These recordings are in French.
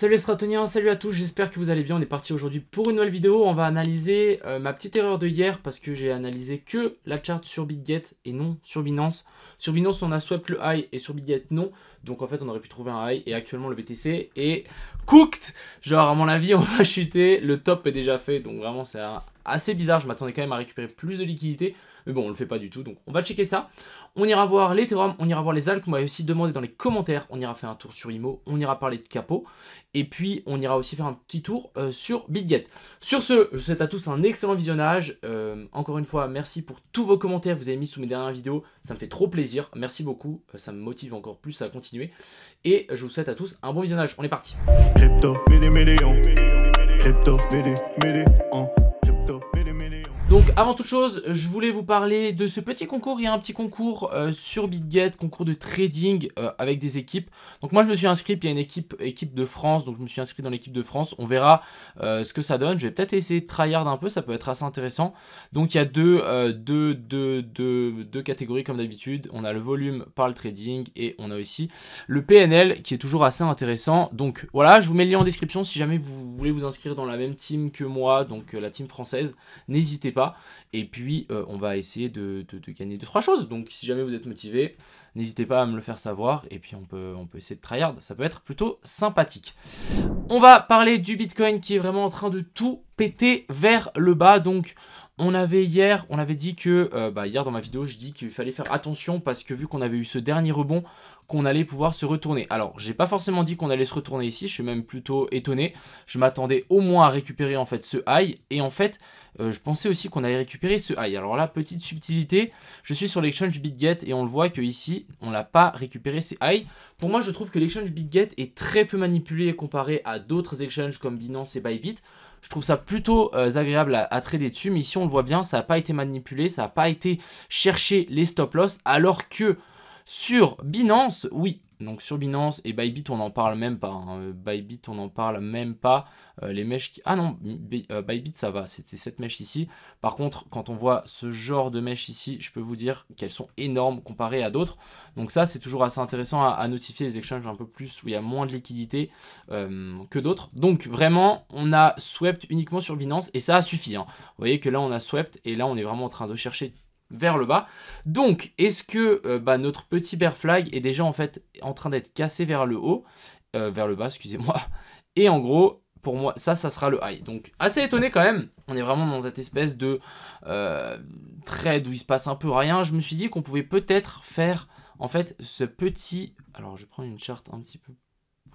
Salut les stratoniens, salut à tous, j'espère que vous allez bien. On est parti aujourd'hui pour une nouvelle vidéo. On va analyser ma petite erreur de hier parce que j'ai analysé que la charte sur BitGet et non sur Binance. Sur Binance, on a swap le high et sur BitGet, non. Donc en fait, on aurait pu trouver un high et actuellement le BTC est cooked. Genre, à mon avis, on va chuter. Le top est déjà fait, donc vraiment, c'est assez bizarre. Je m'attendais quand même à récupérer plus de liquidités. Mais bon, on le fait pas du tout, donc on va checker ça. On ira voir l'Ethereum, on ira voir les altcoins, on m'avait aussi demandé dans les commentaires. On ira faire un tour sur IMO, on ira parler de Capo. Et puis, on ira aussi faire un petit tour sur BitGet. Sur ce, je vous souhaite à tous un excellent visionnage. Encore une fois, merci pour tous vos commentaires que vous avez mis sous mes dernières vidéos. Ça me fait trop plaisir. Merci beaucoup. Ça me motive encore plus à continuer. Et je vous souhaite à tous un bon visionnage. On est parti. Crypto, Donc avant toute chose, je voulais vous parler de ce petit concours. Il y a un petit concours sur BitGet, concours de trading avec des équipes. Donc moi je me suis inscrit, puis il y a une équipe de France, donc je me suis inscrit dans l'équipe de France. On verra ce que ça donne. Je vais peut-être essayer de tryhard un peu, ça peut être assez intéressant. Donc il y a deux catégories comme d'habitude. On a le volume par le trading et on a aussi le PNL qui est toujours assez intéressant. Donc voilà, je vous mets le lien en description si jamais vous voulez vous inscrire dans la même team que moi, donc la team française. N'hésitez pas. Et puis on va essayer de gagner 2-3 choses. Donc si jamais vous êtes motivé, n'hésitez pas à me le faire savoir. Et puis on peut essayer de tryhard. Ça peut être plutôt sympathique. On va parler du Bitcoin qui est vraiment en train de tout péter vers le bas. Donc on avait dit que, hier dans ma vidéo, je dis qu'il fallait faire attention parce que vu qu'on avait eu ce dernier rebond, qu'on allait pouvoir se retourner. Alors, j'ai pas forcément dit qu'on allait se retourner ici, je suis même plutôt étonné. Je m'attendais au moins à récupérer en fait ce high et en fait, je pensais aussi qu'on allait récupérer ce high. Alors là, petite subtilité, je suis sur l'exchange BitGet et on le voit que ici, on n'a pas récupéré ces highs. Pour moi, je trouve que l'exchange BitGet est très peu manipulé comparé à d'autres exchanges comme Binance et Bybit. Je trouve ça plutôt agréable à trader dessus, mais ici on le voit bien, ça n'a pas été manipulé, ça n'a pas été chercher les stop loss, alors que sur Binance, oui, donc sur Binance et Bybit on n'en parle même pas, hein. Bybit on n'en parle même pas, les mèches qui... Ah non, Bybit ça va, c'était cette mèche ici. Par contre, quand on voit ce genre de mèche ici, je peux vous dire qu'elles sont énormes comparées à d'autres. Donc ça c'est toujours assez intéressant à notifier les exchanges un peu plus où il y a moins de liquidité que d'autres. Donc vraiment, on a swept uniquement sur Binance et ça a suffi, hein. Vous voyez que là on a swept et là on est vraiment en train de chercher vers le bas. Donc, est-ce que notre petit bear flag est déjà en fait en train d'être cassé vers le haut, vers le bas, excusez-moi. Et en gros, pour moi, ça sera le high. Donc, assez étonné quand même. On est vraiment dans cette espèce de trade où il se passe un peu rien. Je me suis dit qu'on pouvait peut-être faire en fait ce petit... Alors, je prends une charte un petit peu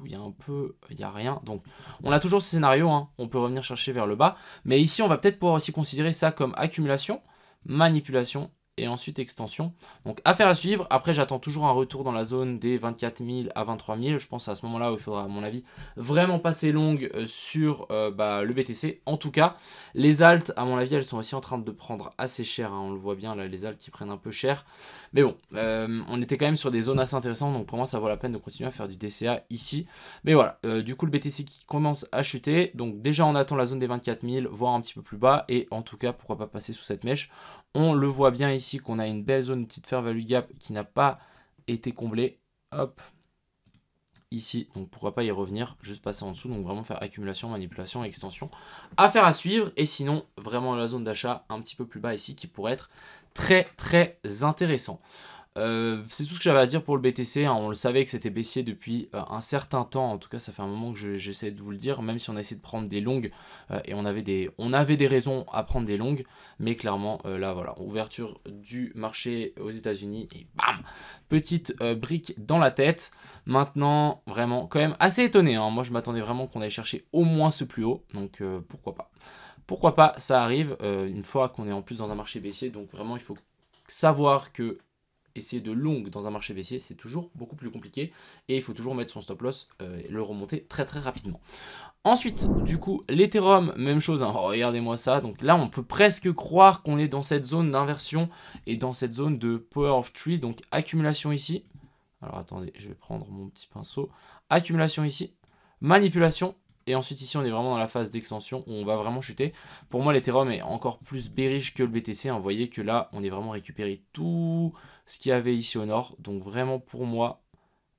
où il y a rien. Donc, on a toujours ce scénario, hein. On peut revenir chercher vers le bas. Mais ici, on va peut-être pouvoir aussi considérer ça comme accumulation, manipulation et ensuite extension. Donc affaire à suivre. Après j'attends toujours un retour dans la zone des 24 000 à 23 000. Je pense à ce moment là où il faudra à mon avis vraiment passer longue sur le BTC. En tout cas les alts à mon avis elles sont aussi en train de prendre assez cher, hein. On le voit bien là, les alts qui prennent un peu cher. Mais bon on était quand même sur des zones assez intéressantes. Donc pour moi ça vaut la peine de continuer à faire du DCA ici. Mais voilà du coup le BTC qui commence à chuter. Donc déjà on attend la zone des 24 000 voire un petit peu plus bas. Et en tout cas pourquoi pas passer sous cette mèche. On le voit bien ici qu'on a une belle zone, une petite fair value gap qui n'a pas été comblée. Hop, ici, donc pourquoi pas y revenir, juste passer en dessous, donc vraiment faire accumulation, manipulation, extension. Affaire à suivre, et sinon, vraiment la zone d'achat un petit peu plus bas ici qui pourrait être très très intéressant. C'est tout ce que j'avais à dire pour le BTC, hein. On le savait que c'était baissier depuis un certain temps, en tout cas ça fait un moment que j'essaie de vous le dire, même si on a essayé de prendre des longues et on avait des raisons à prendre des longues, mais clairement là voilà, ouverture du marché aux États-Unis et bam, petite brique dans la tête. Maintenant vraiment quand même assez étonné, hein. Moi je m'attendais vraiment qu'on allait chercher au moins ce plus haut, donc pourquoi pas. Pourquoi pas, ça arrive une fois qu'on est en plus dans un marché baissier, donc vraiment il faut savoir que essayer de long dans un marché baissier, c'est toujours beaucoup plus compliqué et il faut toujours mettre son stop loss et le remonter très très rapidement. Ensuite, du coup, l'Ethereum, même chose, hein. Oh, regardez-moi ça. Donc là, on peut presque croire qu'on est dans cette zone d'inversion et dans cette zone de Power of Tree, donc accumulation ici. Alors attendez, je vais prendre mon petit pinceau. Accumulation ici, manipulation. Et ensuite ici on est vraiment dans la phase d'extension où on va vraiment chuter. Pour moi l'Ethereum est encore plus bearish que le BTC, hein. Vous voyez que là on est vraiment récupéré tout ce qu'il y avait ici au nord. Donc vraiment pour moi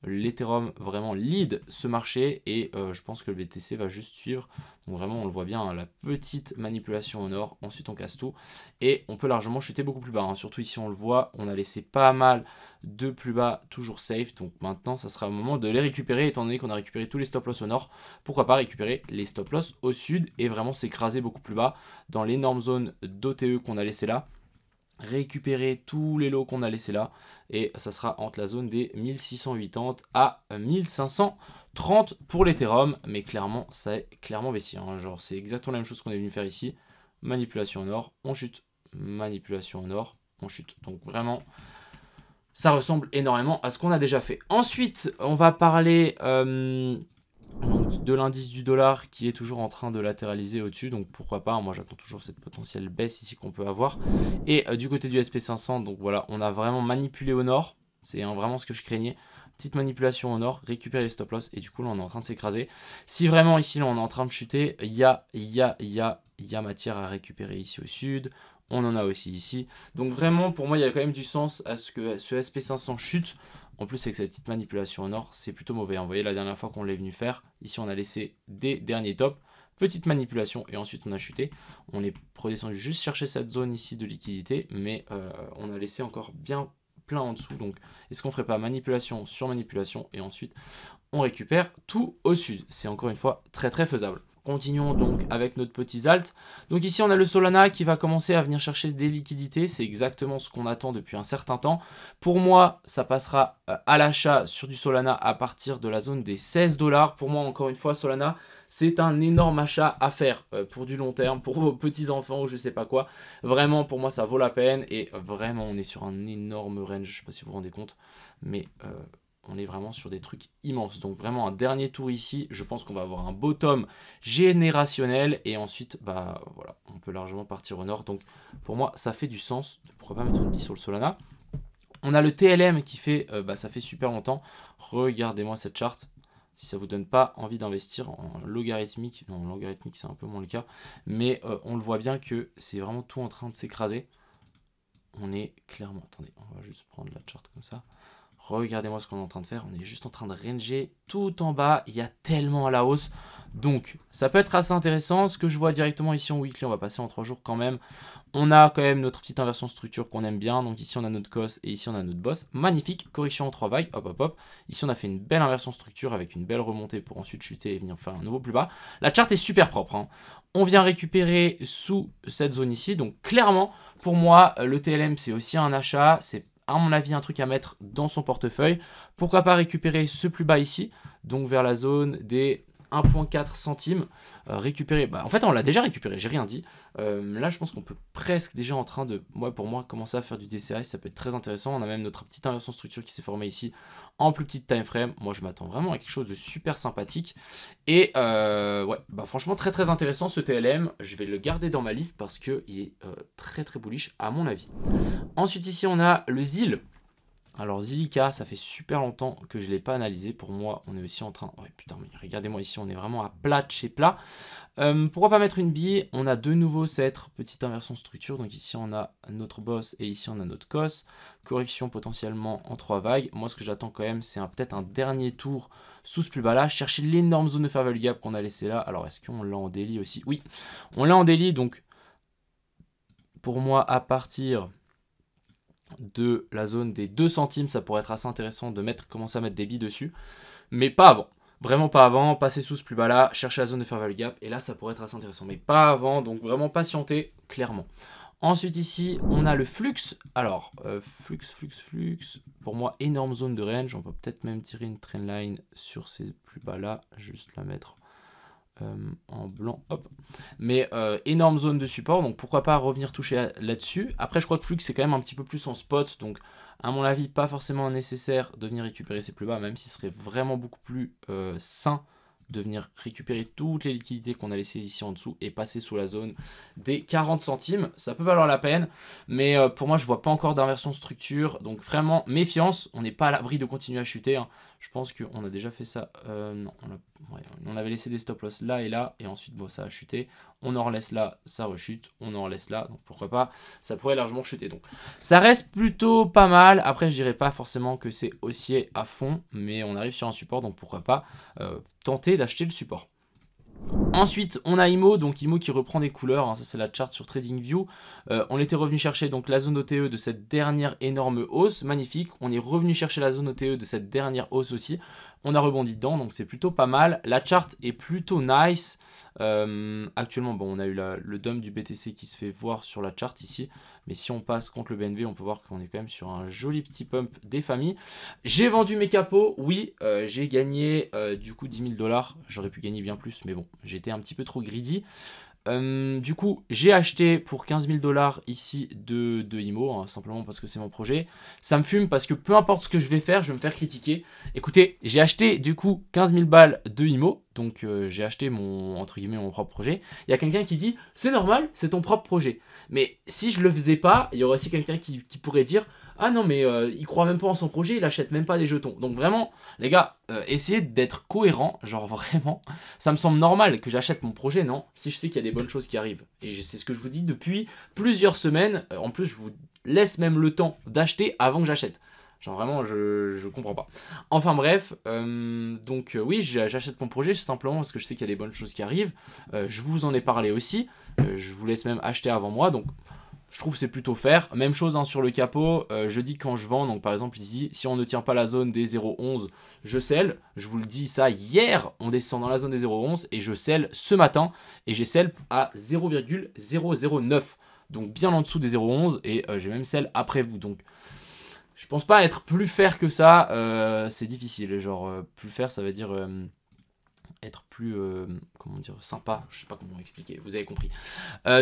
l'Ethereum vraiment lead ce marché et je pense que le BTC va juste suivre. Donc vraiment on le voit bien, hein, la petite manipulation au nord, ensuite on casse tout et on peut largement chuter beaucoup plus bas, hein. Surtout ici on le voit, on a laissé pas mal de plus bas, toujours safe. Donc maintenant ça sera le moment de les récupérer étant donné qu'on a récupéré tous les stop loss au nord. Pourquoi pas récupérer les stop loss au sud et vraiment s'écraser beaucoup plus bas dans l'énorme zone d'OTE qu'on a laissé là. Récupérer tous les lots qu'on a laissés là et ça sera entre la zone des 1680 à 1530 pour l'Ethereum, mais clairement ça est clairement baissier, hein. Genre c'est exactement la même chose qu'on est venu faire ici, manipulation au nord, on chute, manipulation au nord, on chute. Donc vraiment ça ressemble énormément à ce qu'on a déjà fait. Ensuite on va parler donc de l'indice du dollar qui est toujours en train de latéraliser au-dessus, donc pourquoi pas, moi j'attends toujours cette potentielle baisse ici qu'on peut avoir. Et du côté du SP500, donc voilà, on a vraiment manipulé au nord, c'est vraiment ce que je craignais. Petite manipulation au nord, récupérer les stop loss et du coup là on est en train de s'écraser. Si vraiment ici là on est en train de chuter, il y a matière à récupérer ici au sud. On en a aussi ici. Donc vraiment pour moi il y a quand même du sens à ce que ce SP500 chute. En plus, avec cette petite manipulation au nord, c'est plutôt mauvais. Vous voyez, la dernière fois qu'on l'est venu faire, ici, on a laissé des derniers tops. Petite manipulation et ensuite, on a chuté. On est redescendu juste chercher cette zone ici de liquidité, mais on a laissé encore bien plein en dessous. Donc, est-ce qu'on ferait pas manipulation sur manipulation et ensuite, on récupère tout au sud? C'est encore une fois très, très faisable. Continuons donc avec notre petit alt. Donc ici on a le Solana qui va commencer à venir chercher des liquidités. C'est exactement ce qu'on attend depuis un certain temps. Pour moi ça passera à l'achat sur du Solana à partir de la zone des 16 $. Pour moi encore une fois Solana c'est un énorme achat à faire pour du long terme, pour vos petits enfants ou je sais pas quoi. Vraiment pour moi ça vaut la peine et vraiment on est sur un énorme range. Je sais pas si vous vous rendez compte mais... on est vraiment sur des trucs immenses. Donc vraiment un dernier tour ici. Je pense qu'on va avoir un bottom générationnel. Et ensuite, bah voilà, on peut largement partir au nord. Donc pour moi, ça fait du sens. Pourquoi pas mettre une bille sur le Solana. On a le TLM qui fait, ça fait super longtemps. Regardez-moi cette charte. Si ça vous donne pas envie d'investir en logarithmique, non, logarithmique c'est un peu moins le cas. Mais on le voit bien que c'est vraiment tout en train de s'écraser. On est clairement... Attendez, on va juste prendre la charte comme ça. Regardez-moi ce qu'on est en train de faire. On est juste en train de ranger tout en bas. Il y a tellement à la hausse. Donc, ça peut être assez intéressant. Ce que je vois directement ici en weekly, on va passer en 3 jours quand même. On a quand même notre petite inversion structure qu'on aime bien. Donc ici, on a notre cos et ici, on a notre boss. Magnifique. Correction en 3 vagues. Hop, hop, hop. Ici, on a fait une belle inversion structure avec une belle remontée pour ensuite chuter et venir faire un nouveau plus bas. La charte est super propre, hein. On vient récupérer sous cette zone ici. Donc, clairement, pour moi, le TLM, c'est aussi un achat. C'est à mon avis un truc à mettre dans son portefeuille. Pourquoi pas récupérer ce plus bas ici, donc vers la zone des 1,4 centimes. Récupérer, en fait on l'a déjà récupéré, j'ai rien dit. Là je pense qu'on peut presque déjà en train de, pour moi, commencer à faire du DCA, ça peut être très intéressant. On a même notre petite inversion structure qui s'est formée ici en plus petite time frame. Moi je m'attends vraiment à quelque chose de super sympathique. Et franchement très très intéressant ce TLM. Je vais le garder dans ma liste parce qu'il est très très bullish à mon avis. Ensuite ici on a le ZIL. Alors Zilliqa, ça fait super longtemps que je ne l'ai pas analysé. Pour moi, on est aussi en train... Ouais, putain, mais regardez-moi ici, on est vraiment à plat de chez plat. Pourquoi pas mettre une bille? On a de nouveau cette petite inversion structure. Donc ici, on a notre boss et ici, on a notre cos. Correction potentiellement en 3 vagues. Moi, ce que j'attends quand même, c'est peut-être un dernier tour sous ce plus bas là. Chercher l'énorme zone de fair value gap qu'on a laissé là. Alors, est-ce qu'on l'a en daily aussi? Oui, on l'a en daily. Donc, pour moi, à partir de la zone des 2 centimes, ça pourrait être assez intéressant de commencer à mettre des billes dessus, mais pas avant, vraiment pas avant. Passer sous ce plus bas là, chercher la zone de fair value gap et là ça pourrait être assez intéressant, mais pas avant. Donc vraiment patienter clairement. Ensuite ici on a le flux. Alors flux, pour moi énorme zone de range. On peut peut-être même tirer une trendline sur ces plus bas là, juste la mettre en blanc, hop. Mais énorme zone de support, donc pourquoi pas revenir toucher là-dessus. Après je crois que Flux c'est quand même un petit peu plus en spot, donc à mon avis pas forcément nécessaire de venir récupérer ces plus bas, même si ce serait vraiment beaucoup plus sain de venir récupérer toutes les liquidités qu'on a laissées ici en dessous et passer sous la zone des 40 centimes. Ça peut valoir la peine, mais pour moi je vois pas encore d'inversion structure, donc vraiment méfiance. On n'est pas à l'abri de continuer à chuter, hein. Je pense qu'on a déjà fait ça. Non, on avait laissé des stop loss là et là. Et ensuite, bon, ça a chuté. On en relaisse là, ça rechute. On en relaisse là. Donc pourquoi pas, ça pourrait largement chuter. Donc ça reste plutôt pas mal. Après, je dirais pas forcément que c'est haussier à fond. Mais on arrive sur un support. Donc pourquoi pas tenter d'acheter le support. Ensuite, on a IMO, donc IMO qui reprend des couleurs, hein, ça c'est la chart sur TradingView. On était revenu chercher donc la zone OTE de cette dernière énorme hausse, magnifique. On est revenu chercher la zone OTE de cette dernière hausse aussi. On a rebondi dedans, donc c'est plutôt pas mal. La chart est plutôt nice. Actuellement, bon, on a eu le dump du BTC qui se fait voir sur la chart ici. Mais si on passe contre le BNB, on peut voir qu'on est quand même sur un joli petit pump des familles. J'ai vendu mes capots, oui. J'ai gagné du coup 10 000 $. J'aurais pu gagner bien plus, mais bon, j'étais un petit peu trop greedy. Du coup, j'ai acheté pour 15 000 $ ici de IMO, hein, simplement parce que c'est mon projet. Ça me fume parce que peu importe ce que je vais faire, je vais me faire critiquer. Écoutez, j'ai acheté du coup 15 000 balles de IMO, donc j'ai acheté entre guillemets mon propre projet. Il y a quelqu'un qui dit, c'est normal, c'est ton propre projet. Mais si je le faisais pas, il y aurait aussi quelqu'un qui pourrait dire, ah non mais il croit même pas en son projet, il achète même pas des jetons. Donc vraiment, les gars, essayez d'être cohérent, genre vraiment. Ça me semble normal que j'achète mon projet, non? Si je sais qu'il y a des bonnes choses qui arrivent. Et c'est ce que je vous dis depuis plusieurs semaines. En plus, je vous laisse même le temps d'acheter avant que j'achète. Genre vraiment, je comprends pas. Enfin bref, oui, j'achète mon projet simplement parce que je sais qu'il y a des bonnes choses qui arrivent. Je vous en ai parlé aussi. Je vous laisse même acheter avant moi, donc... Je trouve que c'est plutôt fair. Même chose hein, sur le capot. Je dis quand je vends, donc par exemple ici, si on ne tient pas la zone des 0,11, je sell. Je vous le dis ça, hier, on descend dans la zone des 0,11 et je sell ce matin. Et j'ai sell à 0,009. Donc bien en dessous des 0,11 et j'ai même sell après vous. Donc je pense pas être plus fair que ça. C'est difficile. Genre plus fair, ça veut dire... être plus, comment dire, sympa, je sais pas comment expliquer, vous avez compris.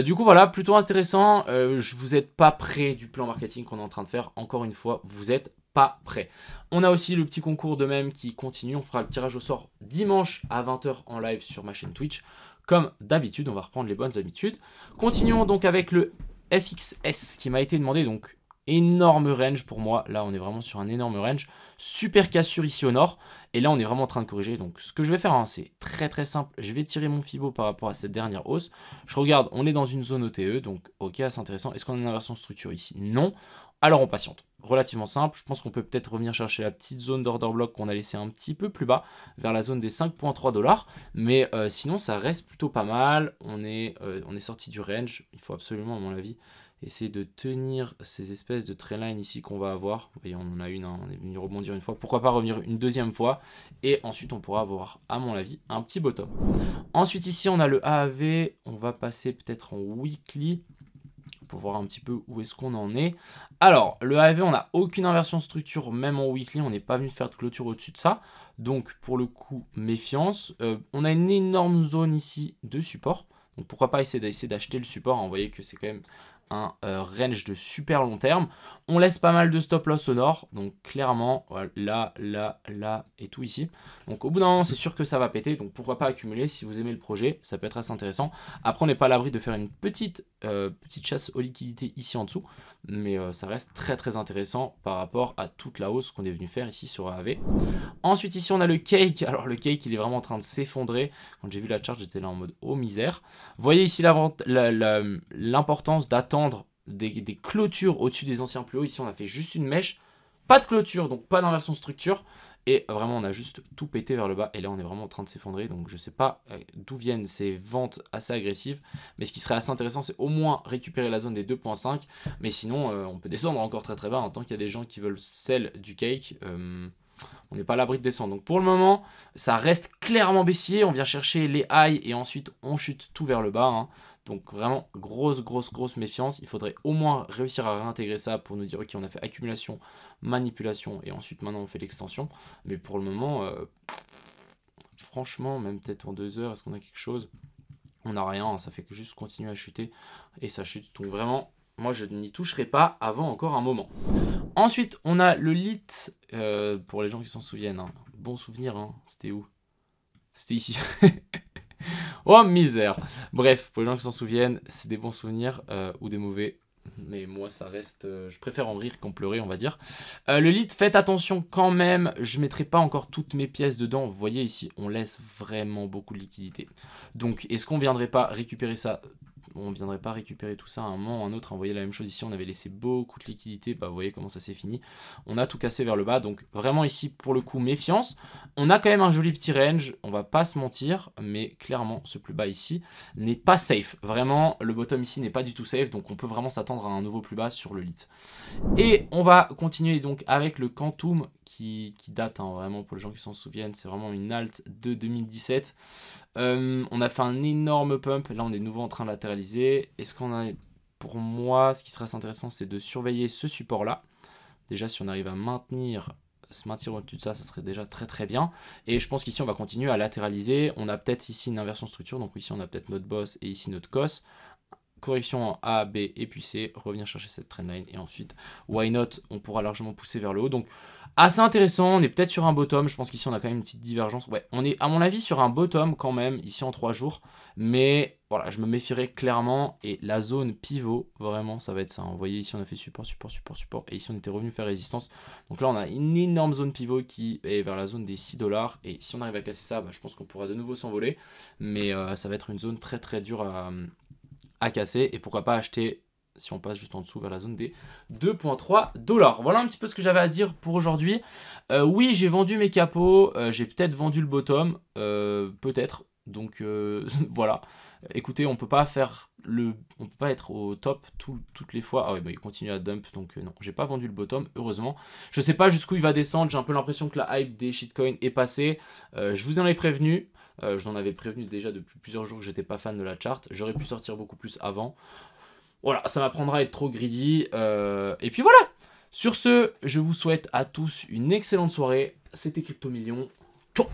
Du coup voilà, plutôt intéressant, vous n'êtes pas prêt du plan marketing qu'on est en train de faire, encore une fois, vous êtes pas prêt. On a aussi le petit concours de même qui continue, on fera le tirage au sort dimanche à 20 h en live sur ma chaîne Twitch, comme d'habitude, on va reprendre les bonnes habitudes. Continuons donc avec le FXS qui m'a été demandé, donc énorme range pour moi, là on est vraiment sur un énorme range, super cassure ici au nord, et là on est vraiment en train de corriger, donc ce que je vais faire, hein, c'est très très simple, je vais tirer mon Fibo par rapport à cette dernière hausse, je regarde, on est dans une zone OTE, donc ok, c'est intéressant, est-ce qu'on a une inversion de structure ici? Non, alors on patiente, relativement simple, je pense qu'on peut peut-être revenir chercher la petite zone d'order block qu'on a laissé un petit peu plus bas, vers la zone des 5,3 $, mais sinon ça reste plutôt pas mal, on est sorti du range, il faut absolument à mon avis essayer de tenir ces espèces de trendline ici qu'on va avoir. Vous voyez, on en a une, hein, on est venu rebondir une fois. Pourquoi pas revenir une deuxième fois? Et ensuite, on pourra avoir, à mon avis, un petit bottom. Ensuite, ici, on a le AAV. On va passer peut-être en weekly pour voir un petit peu où est-ce qu'on en est. Alors, le AAV, on n'a aucune inversion de structure, même en weekly. On n'est pas venu faire de clôture au-dessus de ça. Donc, pour le coup, méfiance. On a une énorme zone ici de support. Donc, pourquoi pas essayer d'acheter le support, hein. Vous voyez que c'est quand même un range de super long terme. On laisse pas mal de stop loss au nord, donc clairement voilà, là et tout ici. Donc au bout d'un moment c'est sûr que ça va péter, donc pourquoi pas accumuler si vous aimez le projet, ça peut être assez intéressant. Après on n'est pas à l'abri de faire une petite chasse aux liquidités ici en dessous, mais ça reste très très intéressant par rapport à toute la hausse qu'on est venu faire ici sur AAV. Ensuite ici on a le cake, alors le cake il est vraiment en train de s'effondrer. Quand j'ai vu la chart j'étais là en mode oh misère. Vous voyez ici l'importance d'attendre des clôtures au-dessus des anciens plus hauts. Ici on a fait juste une mèche, pas de clôture, donc pas d'inversion de structure, et vraiment on a juste tout pété vers le bas, et là on est vraiment en train de s'effondrer. Donc je sais pas d'où viennent ces ventes assez agressives, mais ce qui serait assez intéressant c'est au moins récupérer la zone des 2.5, mais sinon on peut descendre encore très très bas, en tant qu'il y a des gens qui veulent sell du cake, on n'est pas à l'abri de descendre. Donc pour le moment, ça reste clairement baissier. On vient chercher les highs et ensuite on chute tout vers le bas, hein. Donc vraiment grosse méfiance. Il faudrait au moins réussir à réintégrer ça pour nous dire ok on a fait accumulation, manipulation et ensuite maintenant on fait l'extension. Mais pour le moment, franchement, même peut-être en 2 heures, est-ce qu'on a quelque chose? On n'a rien, hein, ça fait que juste continuer à chuter et ça chute. Donc vraiment, moi je n'y toucherai pas avant encore un moment. Ensuite, on a le lit, pour les gens qui s'en souviennent. Hein. Bon souvenir, hein. C'était où? C'était ici. Oh misère. Bref, pour les gens qui s'en souviennent, c'est des bons souvenirs ou des mauvais. Mais moi, ça reste... je préfère en rire qu'en pleurer, on va dire. Le lead, faites attention quand même. Je ne mettrai pas encore toutes mes pièces dedans. Vous voyez ici, on laisse vraiment beaucoup de liquidité. Donc, est-ce qu'on ne viendrait pas récupérer ça? On ne viendrait pas récupérer tout ça à un moment ou à un autre. Vous voyez la même chose ici, on avait laissé beaucoup de liquidité. Bah, vous voyez comment ça s'est fini. On a tout cassé vers le bas. Donc, vraiment ici, pour le coup, méfiance. On a quand même un joli petit range. On va pas se mentir. Mais clairement, ce plus bas ici n'est pas safe. Vraiment, le bottom ici n'est pas du tout safe. Donc, on peut vraiment s'attendre à un nouveau plus bas sur le lead. Et on va continuer donc avec le Quantum qui date hein, vraiment pour les gens qui s'en souviennent. C'est vraiment une alt de 2017. On a fait un énorme pump. Là, on est de nouveau en train de latéraliser. Est-ce qu'on a... Pour moi, ce qui serait assez intéressant, c'est de surveiller ce support-là. Déjà, si on arrive à se maintenir au-dessus de ça, ça serait déjà très très bien. Et je pense qu'ici, on va continuer à latéraliser. On a peut-être ici une inversion structure. Donc ici, on a peut-être notre boss et ici notre cos. Correction en A, B et puis C, revenir chercher cette trendline et ensuite, why not, on pourra largement pousser vers le haut. Donc, assez intéressant, on est peut-être sur un bottom, je pense qu'ici on a quand même une petite divergence. Ouais, on est à mon avis sur un bottom quand même, ici en 3 jours, mais voilà, je me méfierais clairement et la zone pivot, vraiment, ça va être ça. Vous voyez ici on a fait support, support, support, support et ici on était revenu faire résistance. Donc là on a une énorme zone pivot qui est vers la zone des 6 $ et si on arrive à casser ça, bah, je pense qu'on pourra de nouveau s'envoler, mais ça va être une zone très très dure à casser et pourquoi pas acheter si on passe juste en dessous vers la zone des 2,3 $. Voilà un petit peu ce que j'avais à dire pour aujourd'hui. Oui, j'ai vendu mes capots, j'ai peut-être vendu le bottom, peut-être. Donc voilà. Écoutez, on peut pas être au top toutes les fois. Ah ouais, bah, il continue à dump, donc non, j'ai pas vendu le bottom, heureusement. Je sais pas jusqu'où il va descendre, j'ai un peu l'impression que la hype des shitcoins est passée. Je vous en ai prévenu. Je l'en avais prévenu déjà depuis plusieurs jours que j'étais pas fan de la chart. J'aurais pu sortir beaucoup plus avant. Voilà, ça m'apprendra à être trop greedy. Et puis voilà. Sur ce, je vous souhaite à tous une excellente soirée. C'était Crypto Millions. Ciao.